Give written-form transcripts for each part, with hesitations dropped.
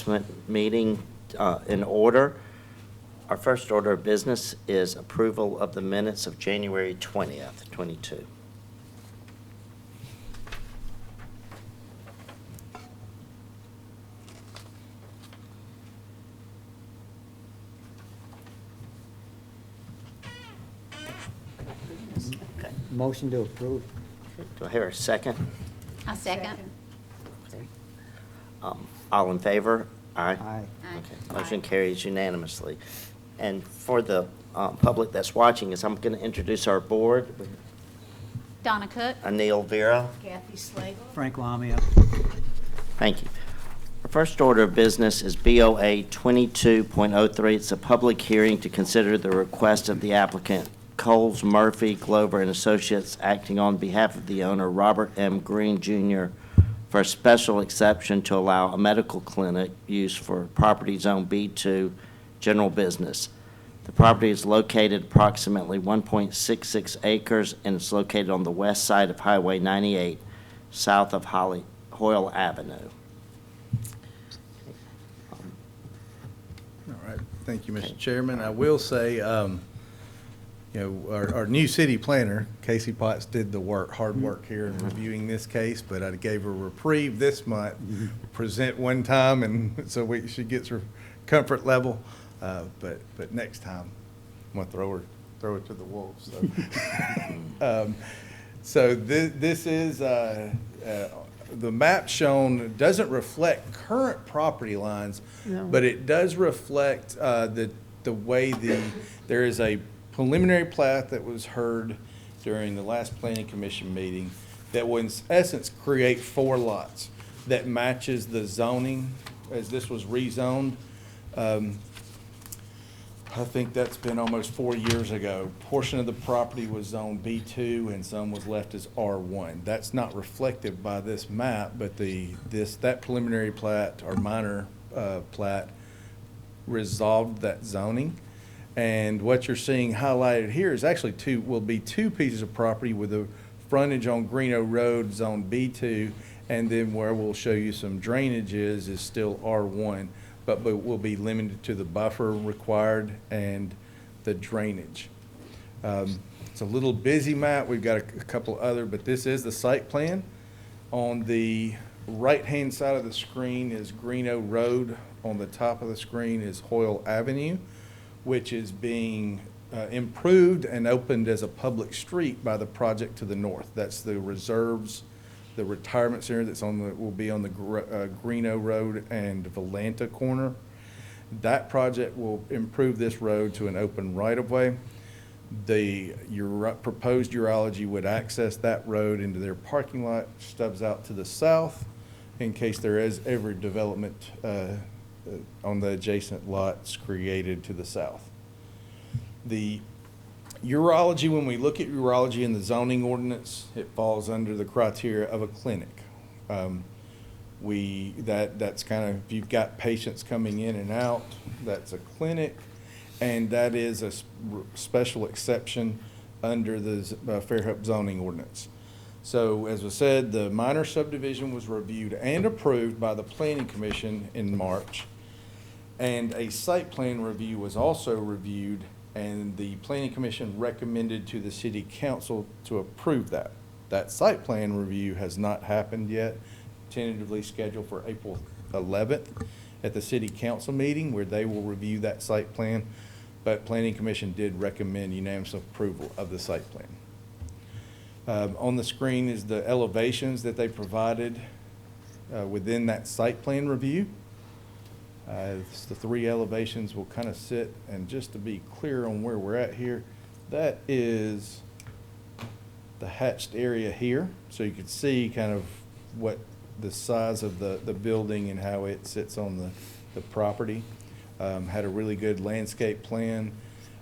Enforcement meeting in order. Our first order of business is approval of the minutes of January 20th, 22. Okay. Motion to approve. Do I hear a second? I'll second. Okay. All in favor? Aye. Aye. Okay. Motion carries unanimously. And for the public that's watching us, I'm going to introduce our board. Donna Cook. Anil Vera. Kathy Slagle. Frank Lamia. Thank you. Our first order of business is BOA 22.03. It's a public hearing to consider the request of the applicant, Coles Murphy Glover and Associates, acting on behalf of the owner, Robert M. Green, Jr., for a special exception to allow a medical clinic use for property zone B2 general business. The property is located approximately 1.66 acres and it's located on the west side of Highway 98, south of Hoyle Avenue. All right, thank you, Mr. Chairman. I will say, our new city planner, Casey Potts, did the hard work here in reviewing this case, but I gave her a reprieve this month, present one time, and so she gets her comfort level. But next time, I'm gonna throw it to the wolves. So this is the map shown doesn't reflect current property lines, but it does reflect the way there is a preliminary plat that was heard during the last planning commission meeting that will in essence create 4 lots that matches the zoning as this was rezoned. I think that's been almost 4 years ago. Portion of the property was zoned B2 and some was left as R1. That's not reflected by this map, but that preliminary plat or minor plat resolved that zoning. And what you're seeing highlighted here is actually will be two pieces of property with a frontage on Greeno Road, zone B2, and then where we'll show you some drainage is still R1. But will be limited to the buffer required and the drainage. It's a little busy map. We've got a couple other, but this is the site plan. On the right-hand side of the screen is Greeno Road. On the top of the screen is Hoyle Avenue, which is being improved and opened as a public street by the project to the north. That's the reserves. The retirement center that's will be on the Greeno Road and Valanta corner. That project will improve this road to an open right-of-way. The proposed urology would access that road into their parking lot, stubs out to the south in case there is ever development on the adjacent lots created to the south. The urology, when we look at urology in the zoning ordinance, it falls under the criteria of a clinic. That's kind of, if you've got patients coming in and out, that's a clinic, and that is a special exception under the Fairhope zoning ordinance. So as I said, the minor subdivision was reviewed and approved by the Planning Commission in March, and a site plan review was also reviewed, and the Planning Commission recommended to the City Council to approve that. That site plan review has not happened yet, tentatively scheduled for April 11th at the City Council meeting where they will review that site plan, but Planning Commission did recommend unanimous approval of the site plan. On the screen is the elevations that they provided within that site plan review. The 3 elevations will kind of sit, and just to be clear on where we're at here, that is the hatched area here. So you can see kind of what the size of the building and how it sits on the property. Had a really good landscape plan.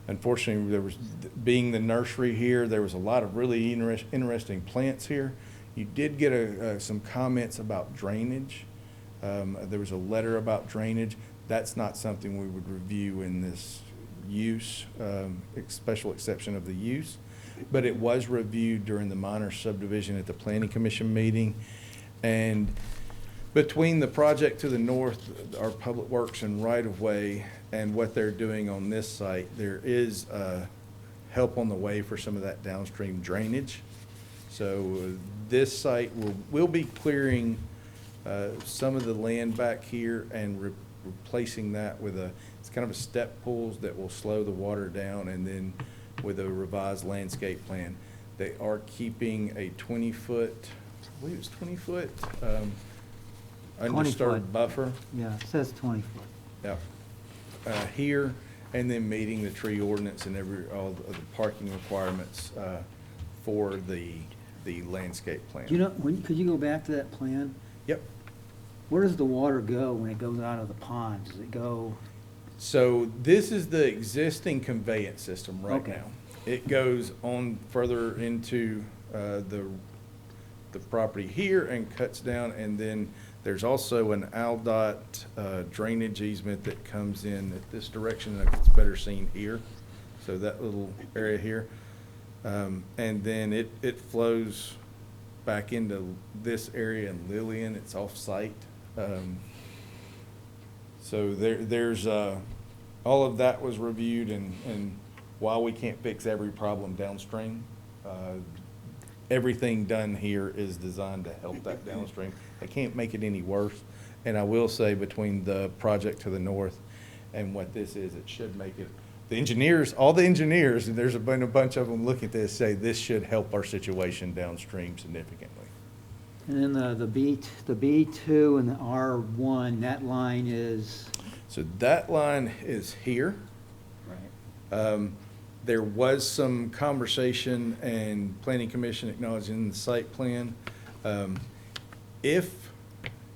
Unfortunately, being the nursery here, there was a lot of really interesting plants here. You did get some comments about drainage. There was a letter about drainage. That's not something we would review in this use, special exception of the use, but it was reviewed during the minor subdivision at the Planning Commission meeting. And Between the project to the north, our Public Works and right-of-way, and what they're doing on this site, there is help on the way for some of that downstream drainage. So this site we'll be clearing some of the land back here and replacing that with it's kind of a step pools that will slow the water down, and then with a revised landscape plan. They are keeping a 20-foot, I believe it's 20-foot, 20 undisturbed foot. buffer. Yeah, it says 20 foot. Yeah. Here, and then meeting the tree ordinance and all of the parking requirements for the landscape plan. Do you know, could you go back to that plan? Yep. Where does the water go when it goes out of the pond? Does it go, So this is the existing conveyance system right Okay. now. It goes on further into the property here and cuts down, and then there's also an ALDOT drainage easement that comes in at this direction, and it's better seen here. So that little area here. And then it flows back into this area in Lillian. It's off-site. So there's all of that was reviewed, and while we can't fix every problem downstream, everything done here is designed to help that downstream. I can't make it any worse. And I will say, between the project to the north and what this is, it should make it, the engineers, all the engineers, and there's been a bunch of them looking at this, say this should help our situation downstream significantly. and then the B2 and the R1, that line is? So that line is here. Right. There was some conversation and planning commission acknowledging the site plan. If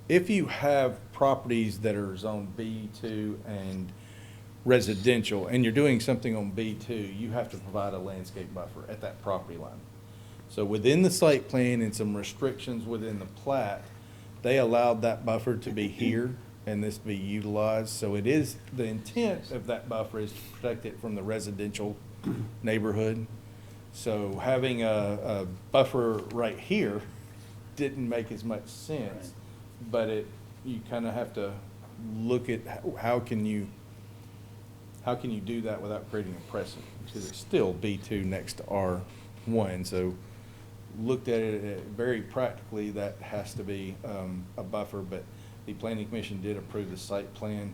you have properties that are zone B2 and residential, and you're doing something on B2, you have to provide a landscape buffer at that property line. So within the site plan and some restrictions within the plat, they allowed that buffer to be here and this be utilized. So it is, the intent of that buffer is to protect it from the residential neighborhood. So having a buffer right here didn't make as much sense, but you kind of have to look at how can you do that without creating a precedent, because it's still B2 next to R1. So looked at it very practically, that has to be a buffer, but the planning commission did approve the site plan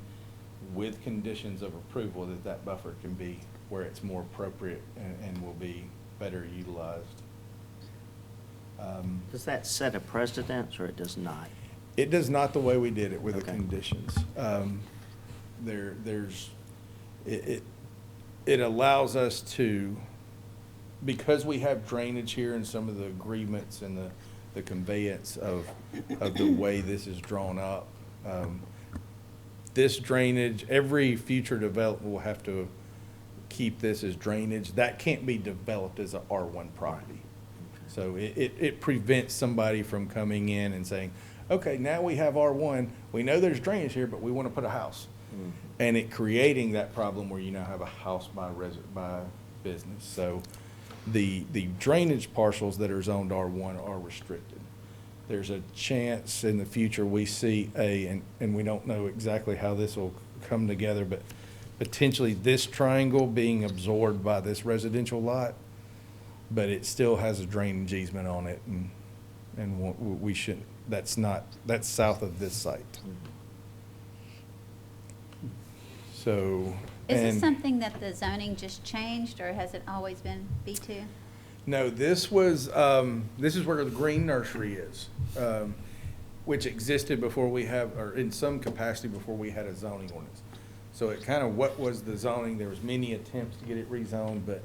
with conditions of approval that buffer can be where it's more appropriate and will be better utilized. Does that set a precedence, or it does not? It does not, the way we did it with the Okay. conditions. It allows us to, because we have drainage here and some of the agreements and the conveyance of the way this is drawn up, this drainage, every future development will have to keep this as drainage. That can't be developed as a R1 property. So it prevents somebody from coming in and saying, okay, now we have R1, we know there's drainage here, but we want to put a house. And it creating that problem where you now have a house by business. So the drainage parcels that are zoned R1 are restricted. There's a chance in the future we see and we don't know exactly how this will come together, but potentially this triangle being absorbed by this residential lot, but it still has a drainage easement on it, and we shouldn't, that's south of this site. So. Is this and- something that the zoning just changed, or has it always been B2? No, this is where the green nursery is, which existed before we or in some capacity before we had a zoning ordinance. So it kind of, what was the zoning? There was many attempts to get it rezoned, but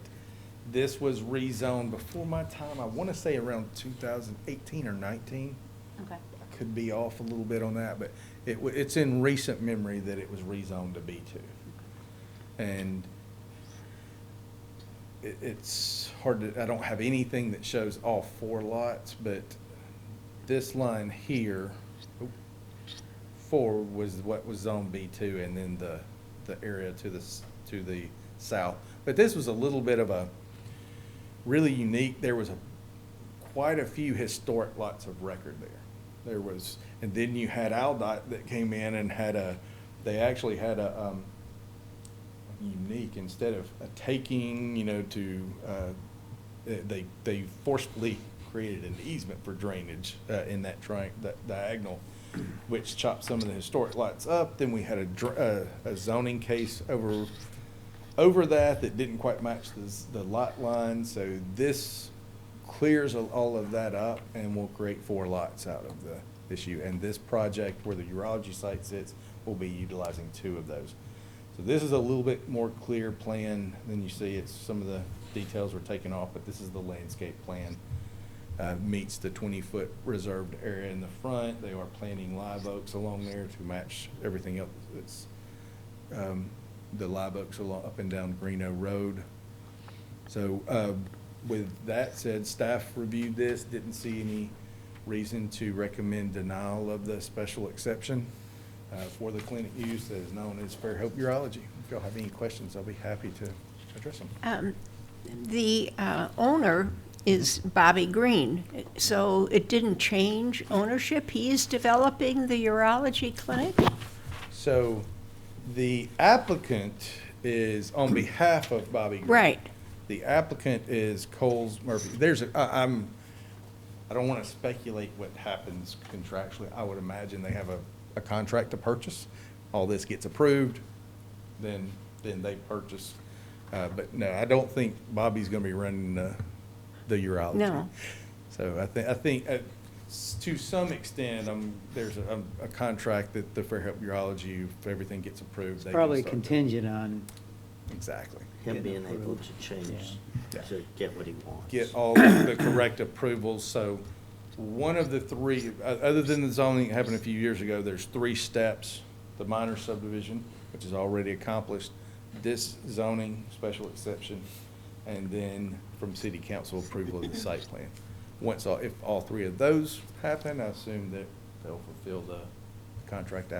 this was rezoned before my time. I want to say around 2018 or 19. Okay. I could be off a little bit on that, but it's in recent memory that it was rezoned to B2. And it's hard to, I don't have anything that shows all 4 lots, but this line here, 4 was what was zone B2, and then the area to the south. But this was a little bit of a really unique, there was quite a few historic lots of record there. There was, and then you had Aldite that came in and they actually had a unique, instead of a taking, they forcefully created an easement for drainage in that diagonal, which chopped some of the historic lots up. Then we had a zoning case over that didn't quite match the lot line. So this clears all of that up and will create 4 lots out of the issue. And this project where the urology site sits will be utilizing 2 of those. So this is a little bit more clear plan than you see. It's some of the details were taken off, but this is the landscape plan. Meets the 20-foot reserved area in the front. They are planting live oaks along there to match everything else. It's the live oaks along up and down Greeno Road. So with that said, staff reviewed this, didn't see any reason to recommend denial of the special exception for the clinic use that is known as Fairhope Urology. If y'all have any questions, I'll be happy to address them. The owner is Bobby Green, so it didn't change ownership? He is developing the urology clinic? So the applicant is on behalf of Bobby Green. Right. The applicant is Coles Murphy. I don't want to speculate what happens contractually. I would imagine they have a contract to purchase. All this gets approved, then they purchase. But no, I don't think Bobby's going to be running the urology. No. So I think to some extent, there's a contract that the Fairhope Urology, if everything gets approved, they can Probably start contingent on, Exactly. Him being able to change, Yeah. to get what he wants. Get all the correct approvals. So one of the 3, other than the zoning that happened a few years ago, there's 3 steps. The minor subdivision, which is already accomplished, this zoning special exception, and then from city council approval of the site plan. If all 3 of those happen, I assume that they'll fulfill the contract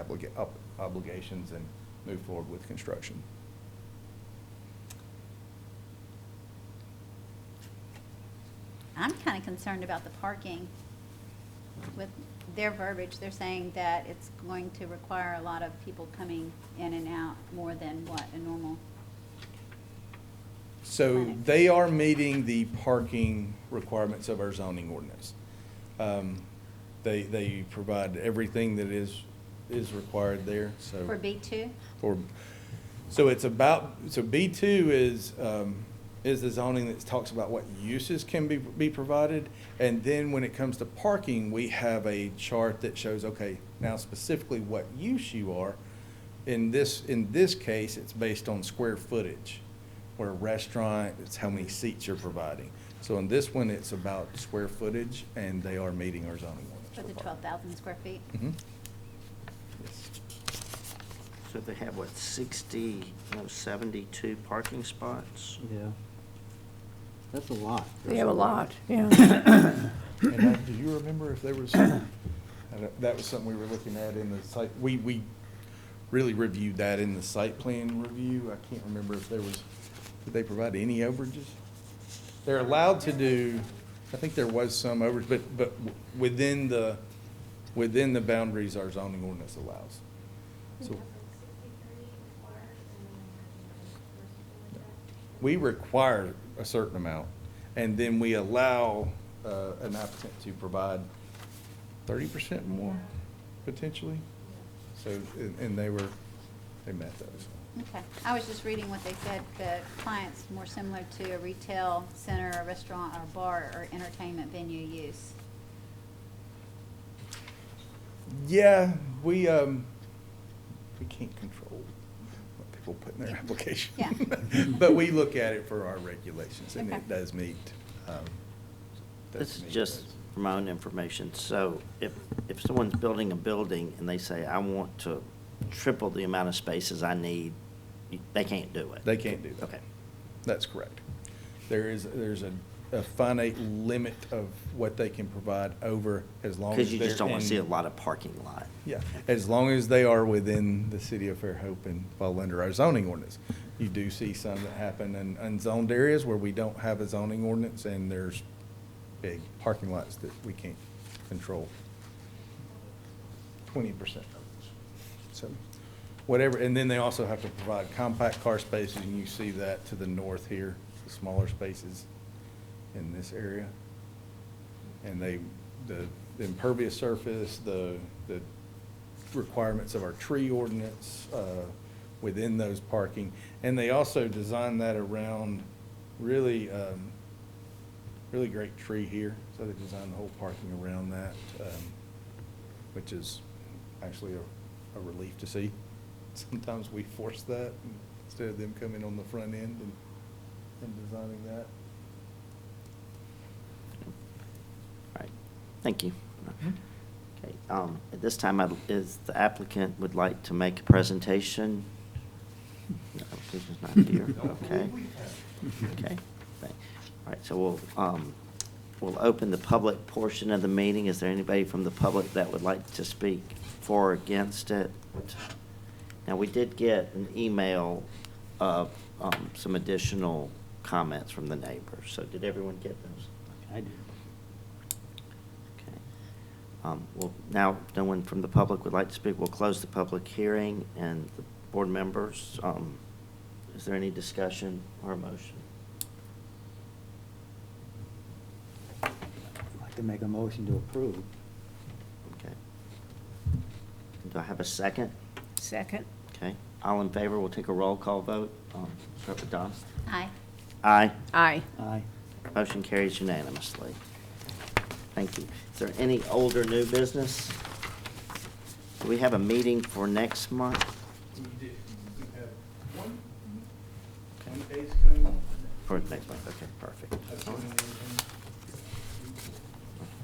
obligations and move forward with construction. I'm kind of concerned about the parking. With their verbiage, they're saying that it's going to require a lot of people coming in and out more than what a normal. So Clinic. they are meeting the parking requirements of our zoning ordinance. They provide everything that is required there, so. For B2? So B2 is the zoning that talks about what uses can be provided. And then when it comes to parking, we have a chart that shows, okay, now specifically what use you are. In this case, it's based on square footage. Where a restaurant, it's how many seats you're providing. So in this one, it's about square footage, and they are meeting our zoning ordinance. For the requirement. 12,000 square feet? Mhm. Yes. So they have, 72 parking spots? yeah. That's a lot. We have a lot, yeah. And do you remember if there was, that was something we were looking at in the site, we really reviewed that in the site plan review. I can't remember if did they provide any overages? They're allowed to do, I think there was some overage, but within the boundaries our zoning ordinance allows. So we require a certain amount, and then we allow an applicant to provide 30% more, potentially. So, and they met those. Okay. I was just reading what they said, the client's more similar to a retail center, a restaurant, or bar, or entertainment venue use. Yeah, we can't control what people put in their application. Yeah. But we look at it for our regulations, and Okay. it does meet. This is just for my own information. So if someone's building a building and they say, I want to triple the amount of spaces I need, they can't do it? They can't do that. Okay. That's correct. There's a finite limit of what they can provide over, as long as Because you just they're don't want to see a in- lot of parking lot. Yeah, as long as they are within the city of Fairhope and fall under our zoning ordinance. You do see some that happen in unzoned areas where we don't have a zoning ordinance, and there's big parking lots that we can't control. 20%. So whatever, and then they also have to provide compact car spaces, and you see that to the north here, the smaller spaces in this area. And the impervious surface, the requirements of our tree ordinance within those parking. And they also designed that around really, really great tree here. So they designed the whole parking around that, which is actually a relief to see. Sometimes we force that instead of them coming on the front end and designing that. All right, thank you. Okay, at this time, is the applicant would like to make a presentation? The applicant's not here, okay. Okay, thank- all right, so we'll open the public portion of the meeting. Is there anybody from the public that would like to speak for or against it? Now, we did get an email of some additional comments from the neighbors, so did everyone get those? I do. Okay. Well, now, if no one from the public would like to speak, we'll close the public hearing, and the board members, is there any discussion or motion? I'd like to make a motion to approve. Okay. Do I have a second? Second. Okay. All in favor, we'll take a roll call vote. Start with Don. Aye. Aye. Aye. Aye. Motion carries unanimously. Thank you. Is there any old or new business? Do we have a meeting for next month? We do. We have one Okay. case coming up. For next month, okay, perfect. All right.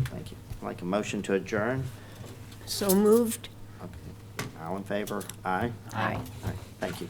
Thank you. I'd like a motion to adjourn? So moved. Okay. All in favor? Aye? Aye. All right, thank you.